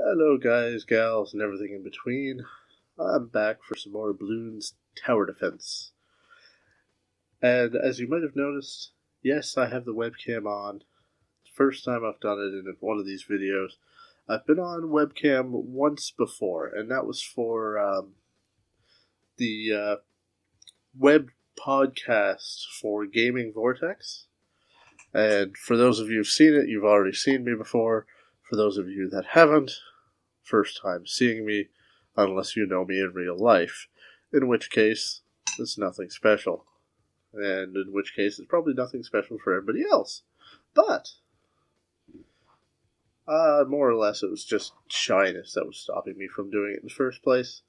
Hello guys, gals, and everything in between. I'm back for some more Bloons Tower Defense. And as you might have noticed, yes, I have the webcam on. First time I've done it in one of these videos. I've been on webcam once before, and that was for the web podcast for Gaming Vortex. And for those of you who've seen it, you've already seen me before. For those of you that haven't, first time seeing me, unless you know me in real life, in which case it's nothing special, and in which case it's probably nothing special for everybody else. But more or less it was just shyness that was stopping me from doing it in the first place.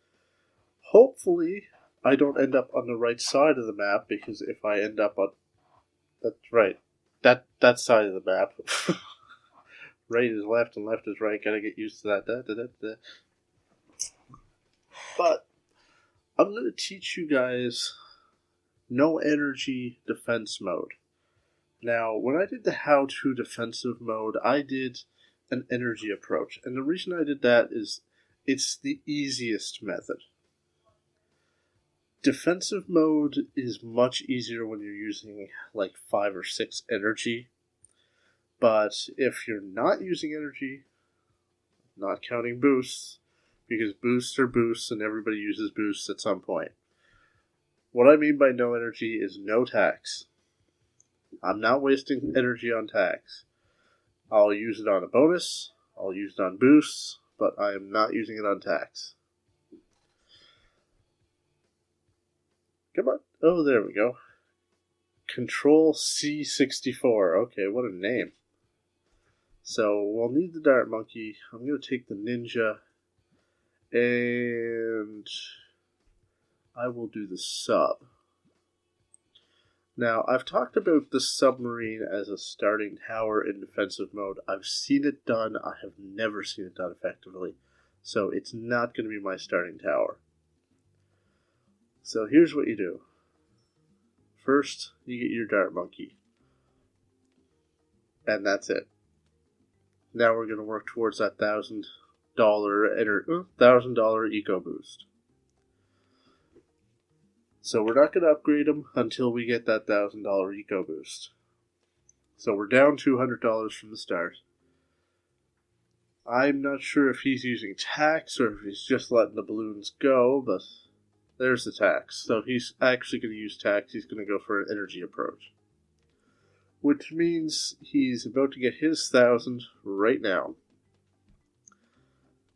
Hopefully I don't end up on the right side of the map, because if I end up on that side of the map right is left and left is right. Gotta get used to that. But I'm going to teach you guys no energy defense mode. Now, when I did the how-to defensive mode, I did an energy approach. And the reason I did that is it's the easiest method. Defensive mode is much easier when you're using like 5 or 6 energy. But if you're not using energy, not counting boosts, because boosts are boosts and everybody uses boosts at some point. What I mean by no energy is no tacks. I'm not wasting energy on tacks. I'll use it on a bonus, I'll use it on boosts, but I am not using it on tacks. Come on. Oh, there we go. Control C64. Okay, what a name. So we'll need the dart monkey. I'm going to take the ninja, and I will do the sub. Now, I've talked about the submarine as a starting tower in defensive mode. I've seen it done. I have never seen it done effectively. So it's not going to be my starting tower. So here's what you do. First, you get your dart monkey. And that's it. Now we're going to work towards that $1,000 eco boost. So we're not going to upgrade him until we get that $1,000 eco boost. So we're down $200 from the start. I'm not sure if he's using tacks or if he's just letting the balloons go, but there's the tacks. So he's actually going to use tacks. He's going to go for an energy approach, which means he's about to get his 1,000 right now.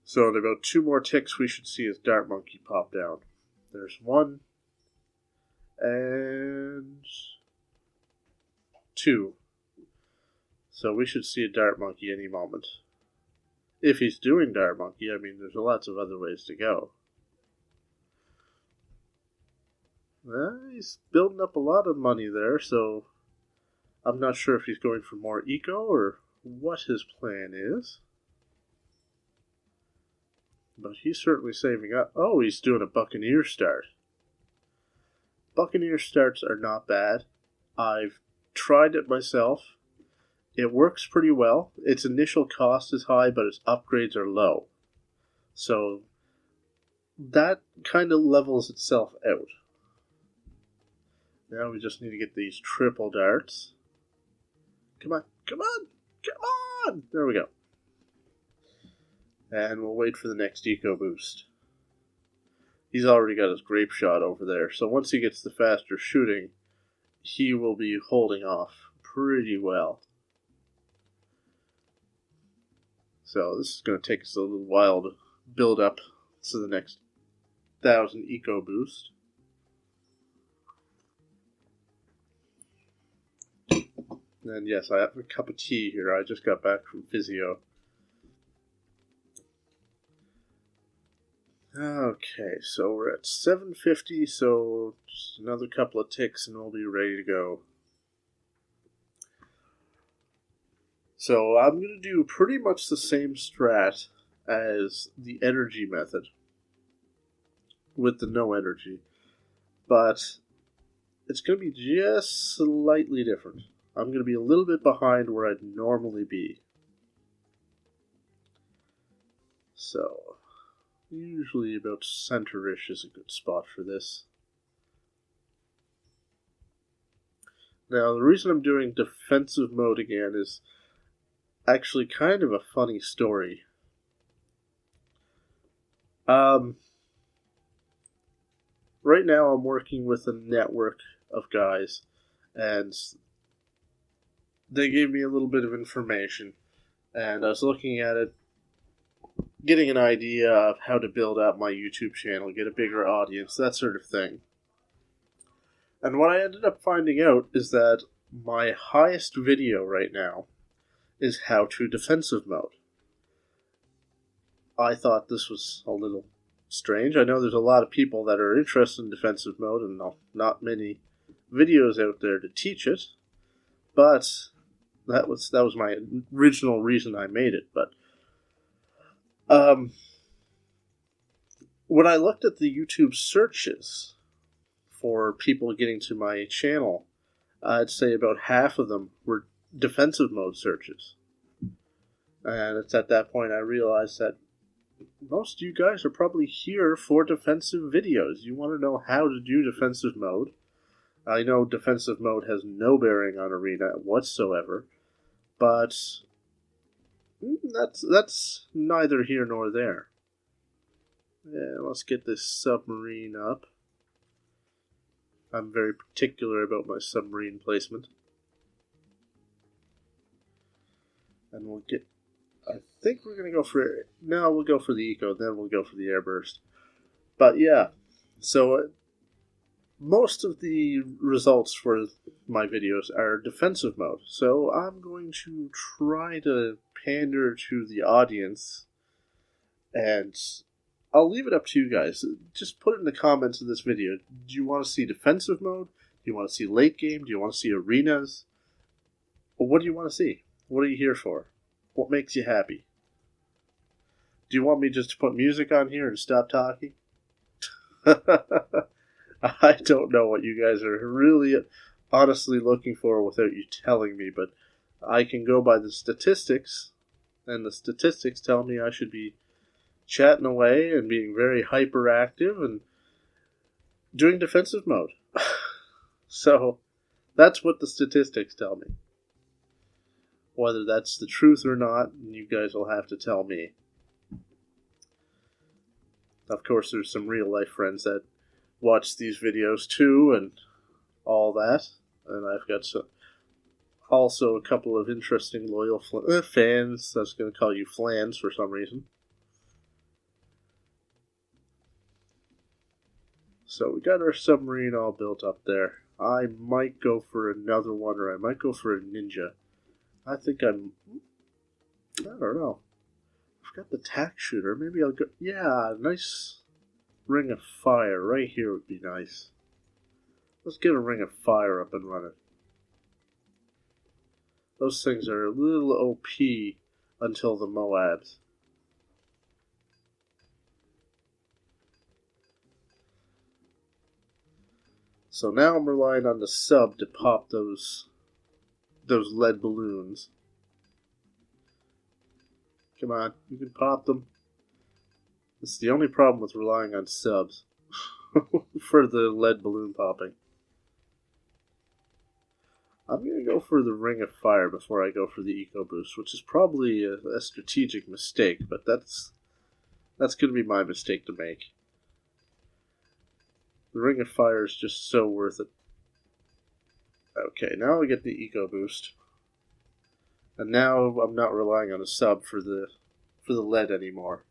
So in about 2 more ticks, we should see his dart monkey pop down. There's 1. And 2. So we should see a dart monkey any moment. If he's doing dart monkey, I mean, there's lots of other ways to go. He's building up a lot of money there, so I'm not sure if he's going for more eco or what his plan is. But he's certainly saving up. Oh, he's doing a Buccaneer start. Buccaneer starts are not bad. I've tried it myself. It works pretty well. Its initial cost is high, but its upgrades are low. So that kind of levels itself out. Now we just need to get these triple darts. Come on, come on, come on! There we go. And we'll wait for the next eco boost. He's already got his grape shot over there, so once he gets the faster shooting, he will be holding off pretty well. So this is going to take us a little while to build up to the next 1,000 eco boost. And yes, I have a cup of tea here. I just got back from physio. Okay, so we're at 750, so just another couple of ticks and we'll be ready to go. So I'm going to do pretty much the same strat as the energy method with the no energy, but it's going to be just slightly different. I'm going to be a little bit behind where I'd normally be. So, usually about center-ish is a good spot for this. Now, the reason I'm doing defensive mode again is actually kind of a funny story. Right now I'm working with a network of guys, and they gave me a little bit of information, and I was looking at it, getting an idea of how to build out my YouTube channel, get a bigger audience, that sort of thing. And what I ended up finding out is that my highest video right now is how to defensive mode. I thought this was a little strange. I know there's a lot of people that are interested in defensive mode, and not many videos out there to teach it, but that was my original reason I made it. But when I looked at the YouTube searches for people getting to my channel, I'd say about half of them were defensive mode searches. And it's at that point I realized that most of you guys are probably here for defensive videos. You want to know how to do defensive mode. I know defensive mode has no bearing on Arena whatsoever, but that's neither here nor there. Yeah, let's get this submarine up. I'm very particular about my submarine placement. And we'll get... I think we're going to go for... No, we'll go for the eco, then we'll go for the airburst. But yeah, so most of the results for my videos are defensive mode. So I'm going to try to pander to the audience, and I'll leave it up to you guys. Just put it in the comments of this video. Do you want to see defensive mode? Do you want to see late game? Do you want to see arenas? Well, what do you want to see? What are you here for? What makes you happy? Do you want me just to put music on here and stop talking? I don't know what you guys are really honestly looking for without you telling me, but I can go by the statistics, and the statistics tell me I should be chatting away and being very hyperactive and doing defensive mode. So that's what the statistics tell me. Whether that's the truth or not, you guys will have to tell me. Of course, there's some real life friends that watch these videos too and all that. And I've got also a couple of interesting loyal fans. I was going to call you flans for some reason. So we got our submarine all built up there. I might go for another one, or I might go for a ninja. I don't know. I've got the tack shooter. Maybe I'll go... Yeah, nice ring of fire right here would be nice. Let's get a ring of fire up and running. Those things are a little OP until the Moabs. So now I'm relying on the sub to pop those lead balloons. Come on, you can pop them. It's the only problem with relying on subs for the lead balloon popping. I'm going to go for the Ring of Fire before I go for the Eco Boost, which is probably a strategic mistake, but that's going to be my mistake to make. The Ring of Fire is just so worth it. Okay, now we get the Eco Boost. And now I'm not relying on a sub for the lead anymore.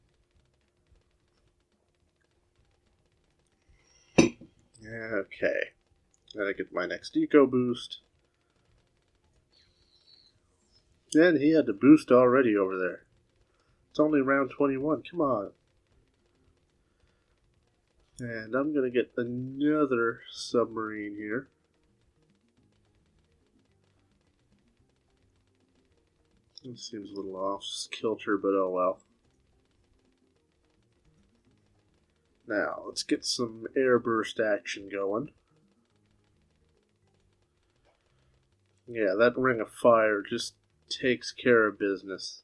Okay. Gotta get my next Eco Boost. And he had the boost already over there. It's only round 21. Come on. And I'm going to get another submarine here. It seems a little off kilter, but oh well. Now, let's get some airburst action going. Yeah, that Ring of Fire just takes care of business.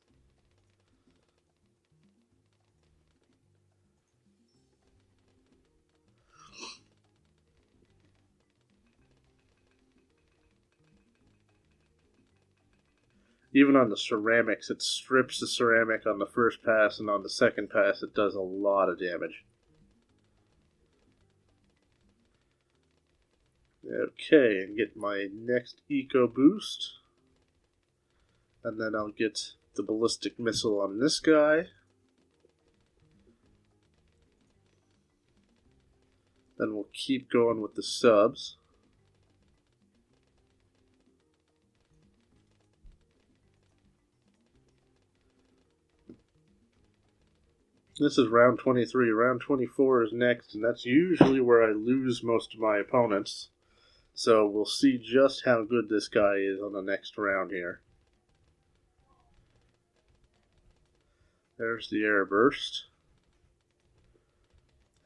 Even on the ceramics, it strips the ceramic on the first pass, and on the second pass it does a lot of damage. Okay, and get my next eco boost. And then I'll get the ballistic missile on this guy. Then we'll keep going with the subs. This is round 23. Round 24 is next, and that's usually where I lose most of my opponents. So we'll see just how good this guy is on the next round here. There's the air burst.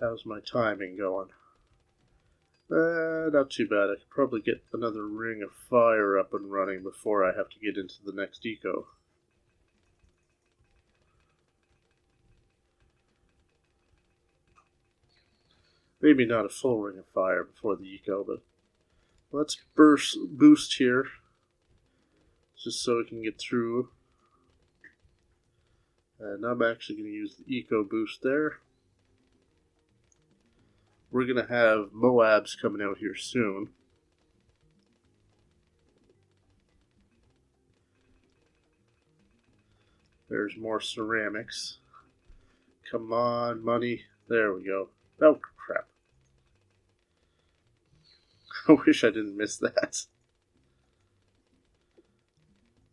How's my timing going? Not too bad. I could probably get another ring of fire up and running before I have to get into the next eco. Maybe not a full ring of fire before the eco, but let's boost here, just so we can get through. And I'm actually going to use the eco boost there. We're going to have Moabs coming out here soon. There's more ceramics. Come on, money. There we go. Oh, crap. I wish I didn't miss that.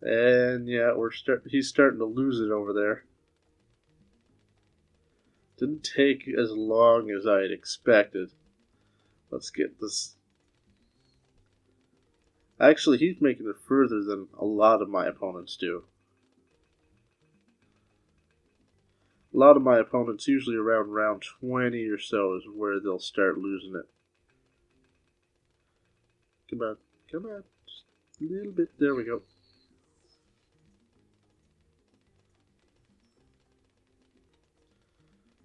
And yeah, he's starting to lose it over there. Didn't take as long as I had expected. Let's get this. Actually, he's making it further than a lot of my opponents do. A lot of my opponents, usually around round 20 or so, is where they'll start losing it. Come on, come on. Just a little bit. There we go.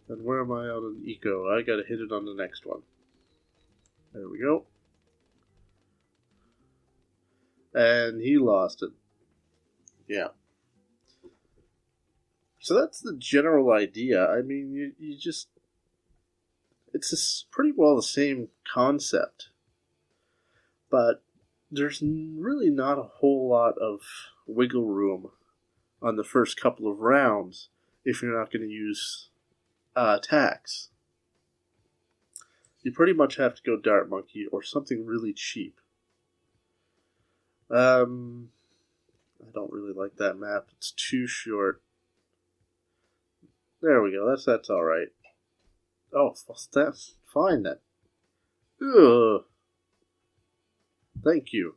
And where am I out of the eco? I gotta hit it on the next one. There we go. And he lost it. Yeah. So that's the general idea. I mean, you just... It's pretty well the same concept. But there's really not a whole lot of wiggle room on the first couple of rounds if you're not going to use tacks. You pretty much have to go Dart Monkey or something really cheap. I don't really like that map. It's too short. There we go. That's all right. Oh, that's fine then. Ugh. Thank you.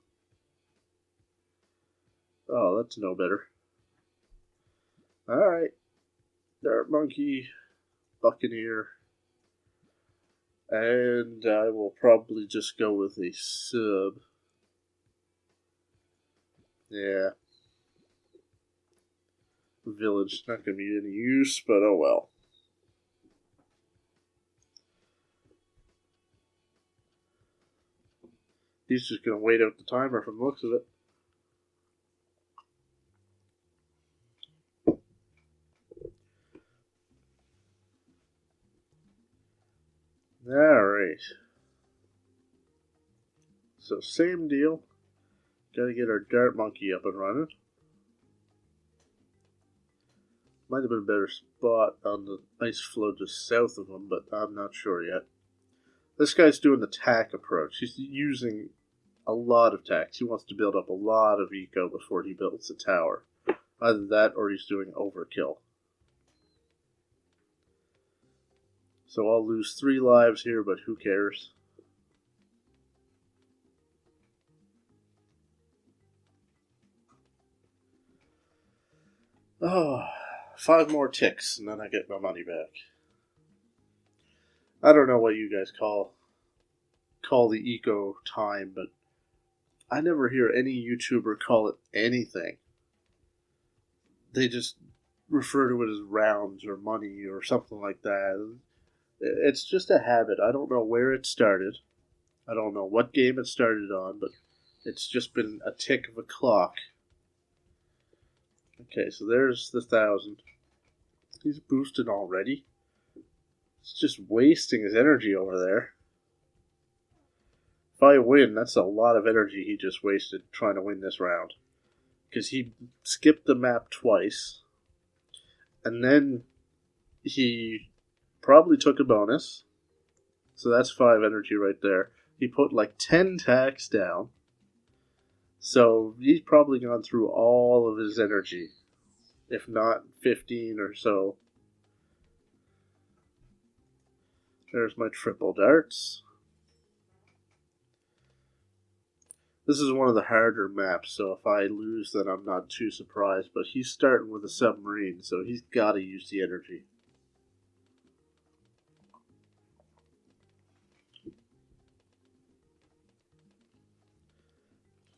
Oh, that's no better. Alright. Dart Monkey, Buccaneer. And I will probably just go with a sub. Yeah. Village, not going to be any use, but oh well. He's just going to wait out the timer from the looks of it. Alright. So same deal. Got to get our Dart Monkey up and running. Might have been a better spot on the ice floe just south of him, but I'm not sure yet. This guy's doing the tack approach. He's using a lot of tacks. He wants to build up a lot of eco before he builds the tower. Either that or he's doing overkill. So I'll lose 3 lives here, but who cares? Oh, 5 more ticks, and then I get my money back. I don't know what you guys call the eco time, but I never hear any YouTuber call it anything. They just refer to it as rounds or money or something like that. It's just a habit. I don't know where it started. I don't know what game it started on, but it's just been a tick of a clock Okay, so there's the 1,000. He's boosted already. It's just wasting his energy over there. If I win, that's a lot of energy he just wasted trying to win this round. Because he skipped the map twice. And then he probably took a bonus. So that's 5 energy right there. He put like 10 tacks down. So he's probably gone through all of his energy. If not 15 or so. There's my triple darts. This is one of the harder maps, so if I lose, then I'm not too surprised. But he's starting with a submarine, so he's got to use the energy.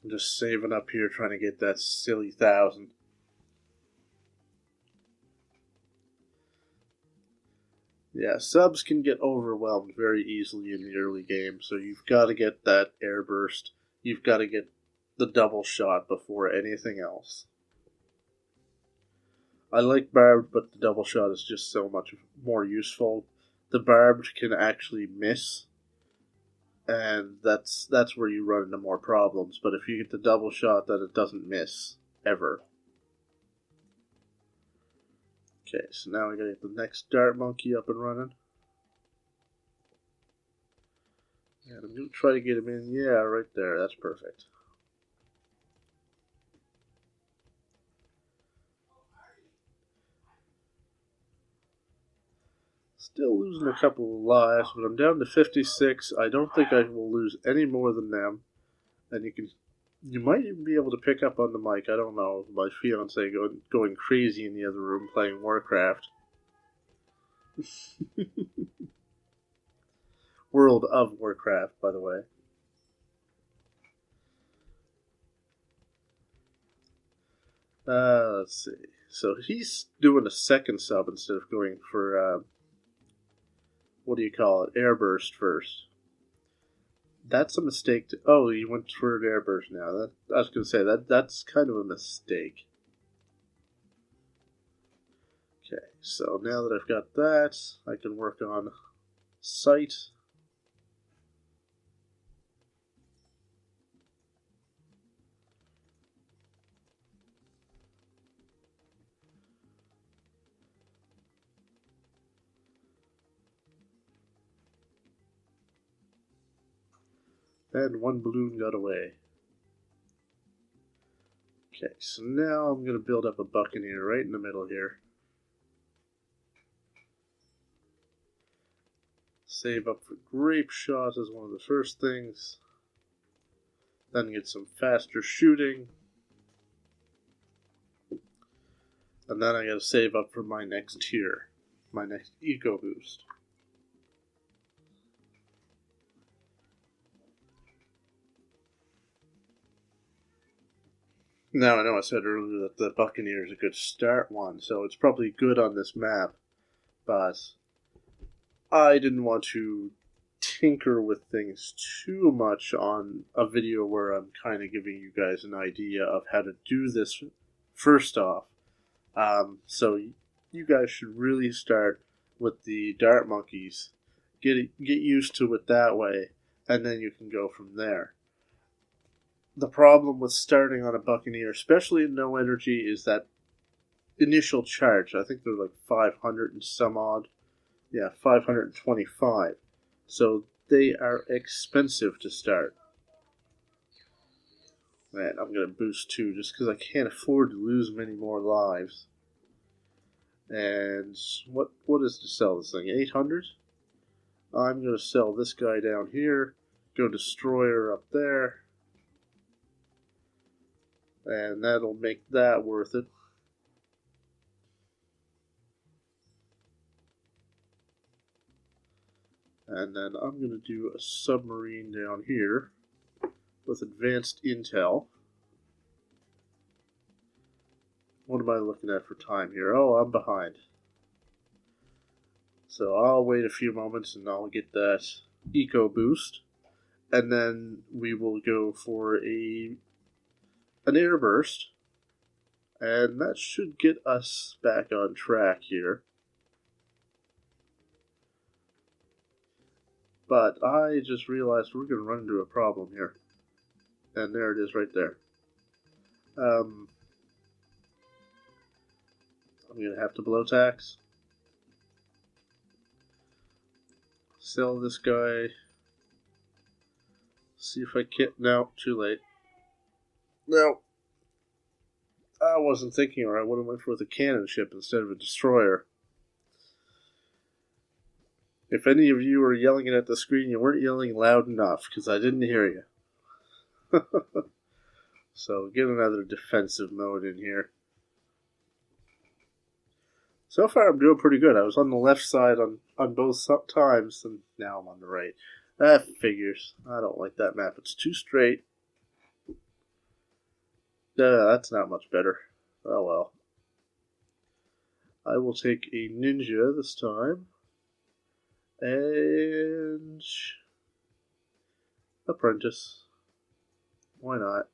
I'm just saving up here trying to get that silly 1,000. Yeah, subs can get overwhelmed very easily in the early game, so you've got to get that air burst. You've got to get the double shot before anything else. I like barbed, but the double shot is just so much more useful. The barbed can actually miss, and that's where you run into more problems. But if you get the double shot, then it doesn't miss ever. Okay, so now we gotta get the next dart monkey up and running. And I'm gonna try to get him in. Yeah, right there. That's perfect. Still losing a couple of lives, but I'm down to 56. I don't think I will lose any more than them. And you might even be able to pick up on the mic. I don't know. My fiance going crazy in the other room playing Warcraft. World of Warcraft, by the way. Let's see. So he's doing a second sub instead of going for, what do you call it? Airburst first. That's a mistake. Oh, he went for an airburst now. I was going to say, that's kind of a mistake. Okay, so now that I've got that, I can work on sight. And one balloon got away. Okay, so now I'm going to build up a Buccaneer right in the middle here. Save up for grape shot as one of the first things. Then get some faster shooting. And then I gotta save up for my next tier. My next eco boost. Now I know I said earlier that the Buccaneer is a good start one, so it's probably good on this map. But I didn't want to tinker with things too much on a video where I'm kind of giving you guys an idea of how to do this first off. So you guys should really start with the dart monkeys. Get used to it that way, and then you can go from there. The problem with starting on a Buccaneer, especially in no energy, is that initial charge. I think they're like 500 and some odd. Yeah, 525. So they are expensive to start. Man, I'm going to boost too, just because I can't afford to lose many more lives. And what is to sell this thing? 800? I'm going to sell this guy down here. Go Destroyer up there. And that'll make that worth it. And then I'm going to do a submarine down here with advanced intel. What am I looking at for time here? Oh, I'm behind. So I'll wait a few moments and I'll get that eco boost. And then we will go for an air burst. And that should get us back on track here. But I just realized we're going to run into a problem here. And there it is right there. I'm going to have to blow tax. Sell this guy. See if I can. No, too late. No. I wasn't thinking, or I would have went for the cannon ship instead of a destroyer. If any of you were yelling it at the screen, you weren't yelling loud enough, because I didn't hear you. So, get another defensive mode in here. So far, I'm doing pretty good. I was on the left side on both times, and now I'm on the right. That figures. I don't like that map. It's too straight. That's not much better. Oh well. I will take a ninja this time. And apprentice. Why not?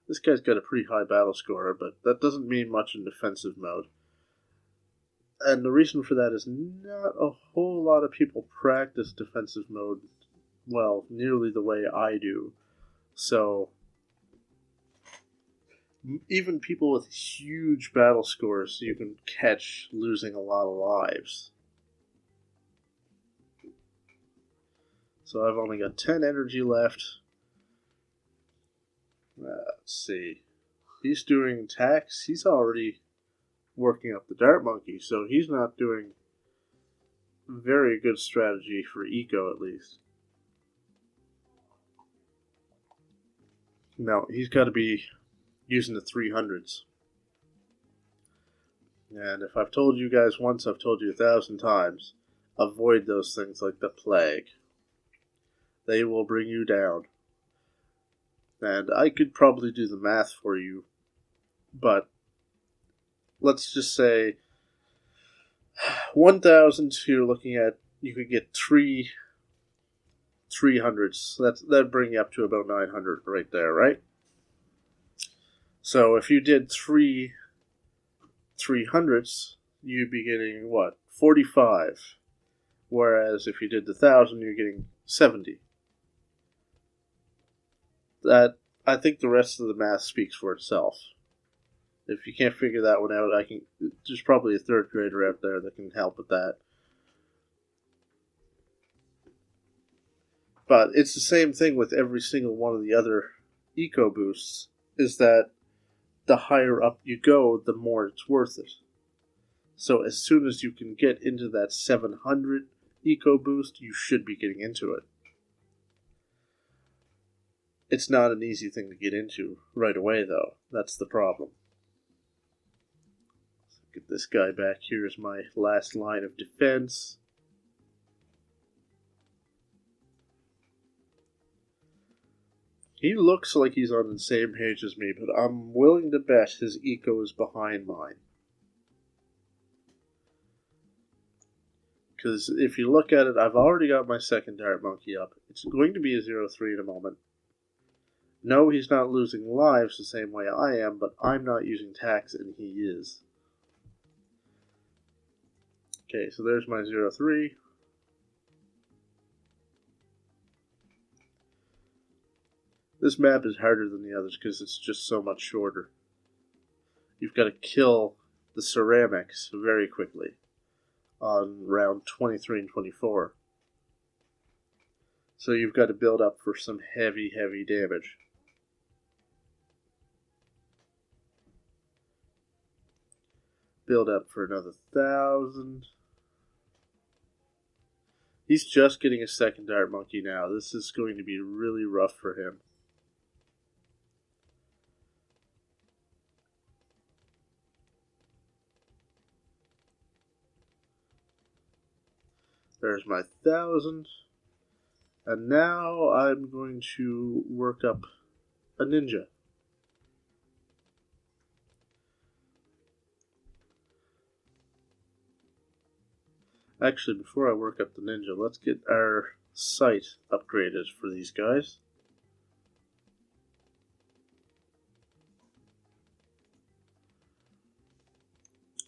This guy's got a pretty high battle score, but that doesn't mean much in defensive mode. And the reason for that is not a whole lot of people practice defensive mode, well, nearly the way I do. So, even people with huge battle scores, you can catch losing a lot of lives. So I've only got 10 energy left. Let's see. He's doing tacks. He's already working up the dart monkey, so he's not doing very good strategy for eco, at least. No, he's got to be using the 300s. And if I've told you guys once, I've told you 1,000 times, avoid those things like the plague. They will bring you down. And I could probably do the math for you, but let's just say 1,000 you're looking at, you could get 300s. That'd bring you up to about 900 right there, right? So if you did 300s, you'd be getting, what, 45. Whereas if you did the 1,000, you're getting 70. That, I think the rest of the math speaks for itself. If you can't figure that one out, there's probably a third grader out there that can help with that. But it's the same thing with every single one of the other eco boosts, is that the higher up you go, the more it's worth it. So as soon as you can get into that 700 eco boost, you should be getting into it. It's not an easy thing to get into right away, though. That's the problem. Get this guy back here as my last line of defense. He looks like he's on the same page as me, but I'm willing to bet his eco is behind mine. Because if you look at it, I've already got my second dart monkey up. It's going to be a 0-3 in a moment. No, he's not losing lives the same way I am, but I'm not using tacks and he is. Okay, so there's my 0-3. This map is harder than the others because it's just so much shorter. You've got to kill the ceramics very quickly on round 23 and 24. So you've got to build up for some heavy, heavy damage. Build up for another 1,000. He's just getting a second dart monkey now. This is going to be really rough for him. There's my 1,000. And now I'm going to work up a ninja. Actually, before I work up the ninja, let's get our sight upgraded for these guys.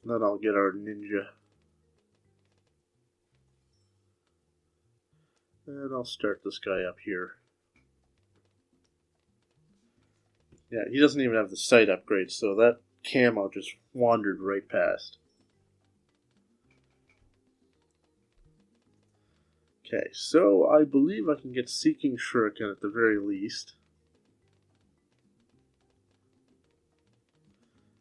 Then I'll get our ninja. And I'll start this guy up here. Yeah, he doesn't even have the sight upgrade, so that camo just wandered right past. Okay, so I believe I can get Seeking Shuriken at the very least.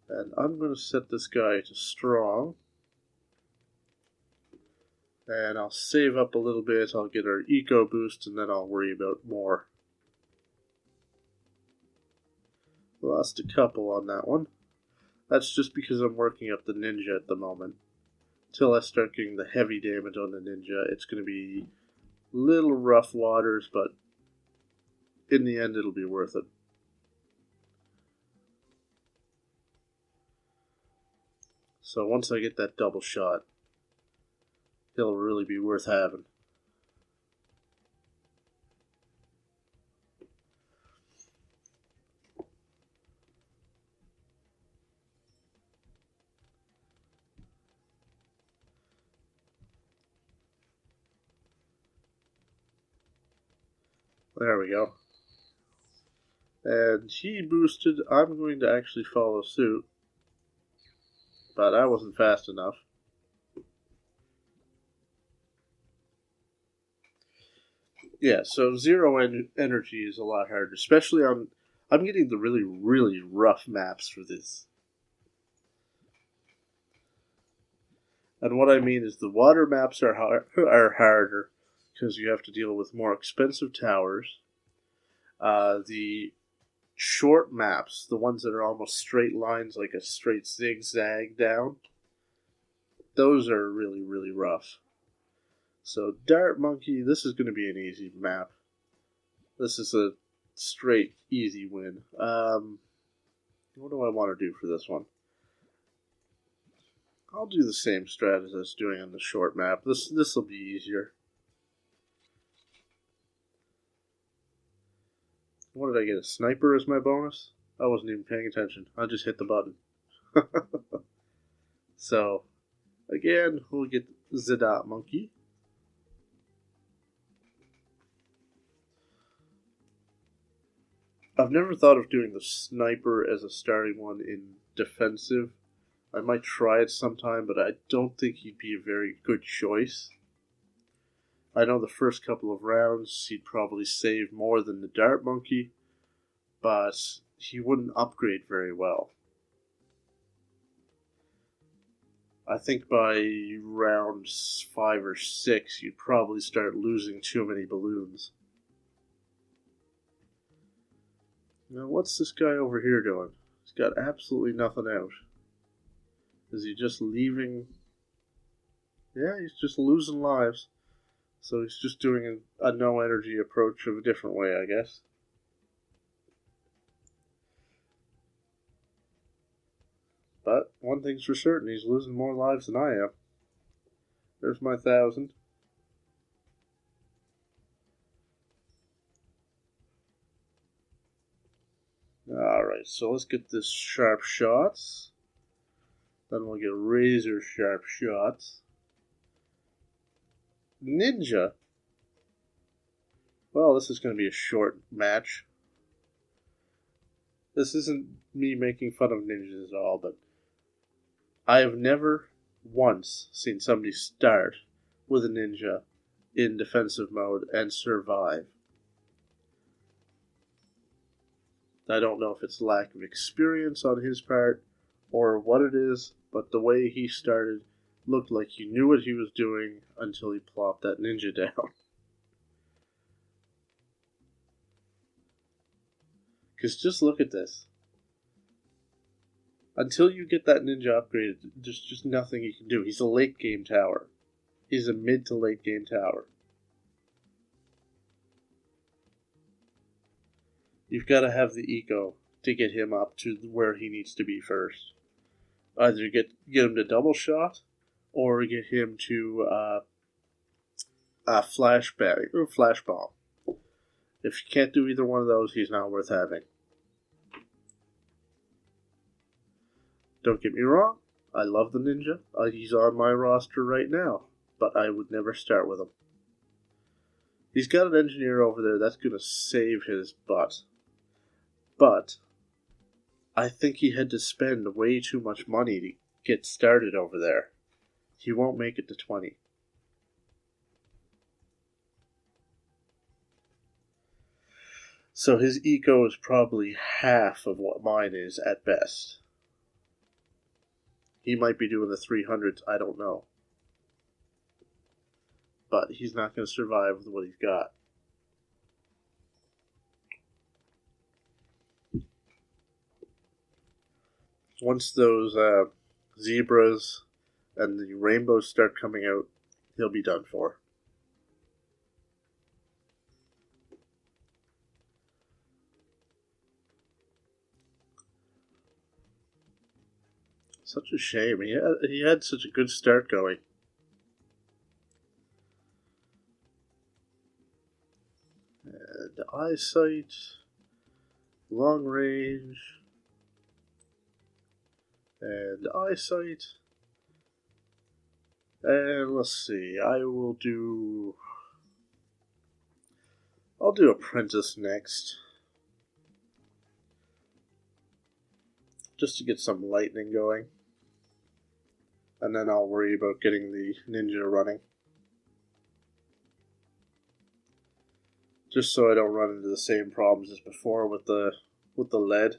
And I'm going to set this guy to strong. And I'll save up a little bit, I'll get our eco boost, and then I'll worry about more. Lost a couple on that one. That's just because I'm working up the ninja at the moment. Till I start getting the heavy damage on the ninja, it's going to be little rough waters, but in the end it'll be worth it. So once I get that double shot, it'll really be worth having. There we go. And he boosted. I'm going to actually follow suit. But I wasn't fast enough. Yeah, so zero energy is a lot harder, especially on... I'm getting the really, really rough maps for this. And what I mean is the water maps are harder because you have to deal with more expensive towers. The short maps, the ones that are almost straight lines, like a straight zigzag down, those are really, really rough. So Dart Monkey, this is going to be an easy map. This is a straight, easy win. What do I want to do for this one? I'll do the same strat as I was doing on the short map. This will be easier. What did I get? A sniper as my bonus? I wasn't even paying attention. I just hit the button. So, again, we'll get Dart Monkey. I've never thought of doing the sniper as a starting one in defensive. I might try it sometime, but I don't think he'd be a very good choice. I know the first couple of rounds he'd probably save more than the Dart Monkey, but he wouldn't upgrade very well. I think by round 5 or 6 you'd probably start losing too many balloons. Now what's this guy over here doing? He's got absolutely nothing out. Is he just leaving? Yeah, he's just losing lives. So he's just doing a no energy approach of a different way, I guess. But one thing's for certain, he's losing more lives than I am. There's my 1,000. Alright, so let's get this sharp shots. Then we'll get razor sharp shots. Ninja. Well, this is going to be a short match. This isn't me making fun of ninjas at all, but I have never once seen somebody start with a ninja in defensive mode and survive. I don't know if it's lack of experience on his part or what it is, but the way he started looked like he knew what he was doing until he plopped that ninja down. Because just look at this. Until you get that ninja upgraded, there's just nothing you can do. He's a late game tower. He's a mid to late game tower. You've got to have the eco to get him up to where he needs to be first. Either get him to double shot, or get him to flashbang or flash bomb. If you can't do either one of those, he's not worth having. Don't get me wrong, I love the Ninja. He's on my roster right now, but I would never start with him. He's got an engineer over there that's going to save his butt. But I think he had to spend way too much money to get started over there. He won't make it to 20. So his eco is probably half of what mine is at best. He might be doing the 300s, I don't know. But he's not going to survive with what he's got. Once those zebras and the rainbows start coming out, he'll be done for. Such a shame. He had such a good start going. And eyesight, long range, and eyesight. And let's see, I'll do apprentice next. Just to get some lightning going. And then I'll worry about getting the ninja running. Just so I don't run into the same problems as before with the lead.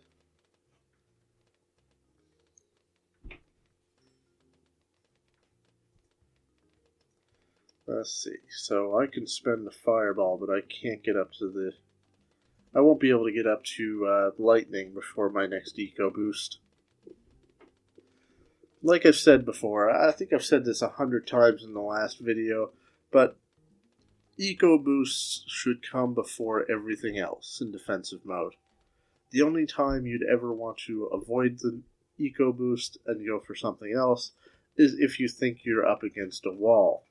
Let's see. So I can spend the fireball, but I can't get up to the... I won't be able to get up to lightning before my next eco boost. Like I've said before, I think I've said this 100 times in the last video, but eco boosts should come before everything else in defensive mode. The only time you'd ever want to avoid the eco boost and go for something else is if you think you're up against a wall.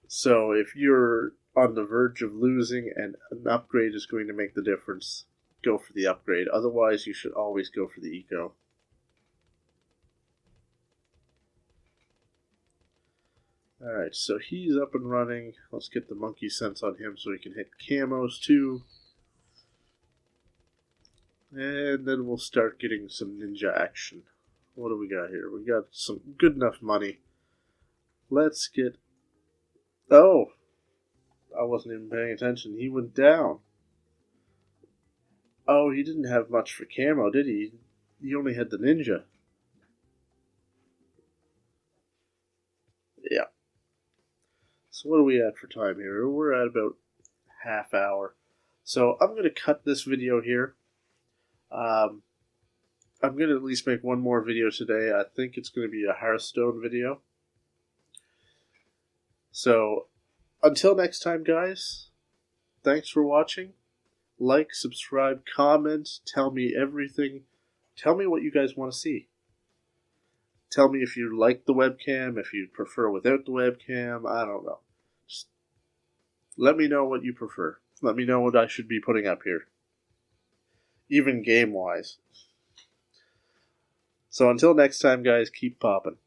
So if you're on the verge of losing and an upgrade is going to make the difference, go for the upgrade. Otherwise, you should always go for the eco. Alright, so he's up and running. Let's get the monkey sense on him so he can hit camos too. And then we'll start getting some ninja action. What do we got here? We got some good enough money. Let's get... Oh! I wasn't even paying attention. He went down. Oh, he didn't have much for camo, did he? He only had the ninja. Yeah. So what are we at for time here? We're at about half hour. So I'm going to cut this video here. I'm going to at least make one more video today. I think it's going to be a Hearthstone video. So until next time, guys, thanks for watching. Like, subscribe, comment, tell me everything. Tell me what you guys want to see. Tell me if you like the webcam, if you prefer without the webcam. I don't know. Just let me know what you prefer. Let me know what I should be putting up here. Even game-wise. So until next time, guys, keep popping.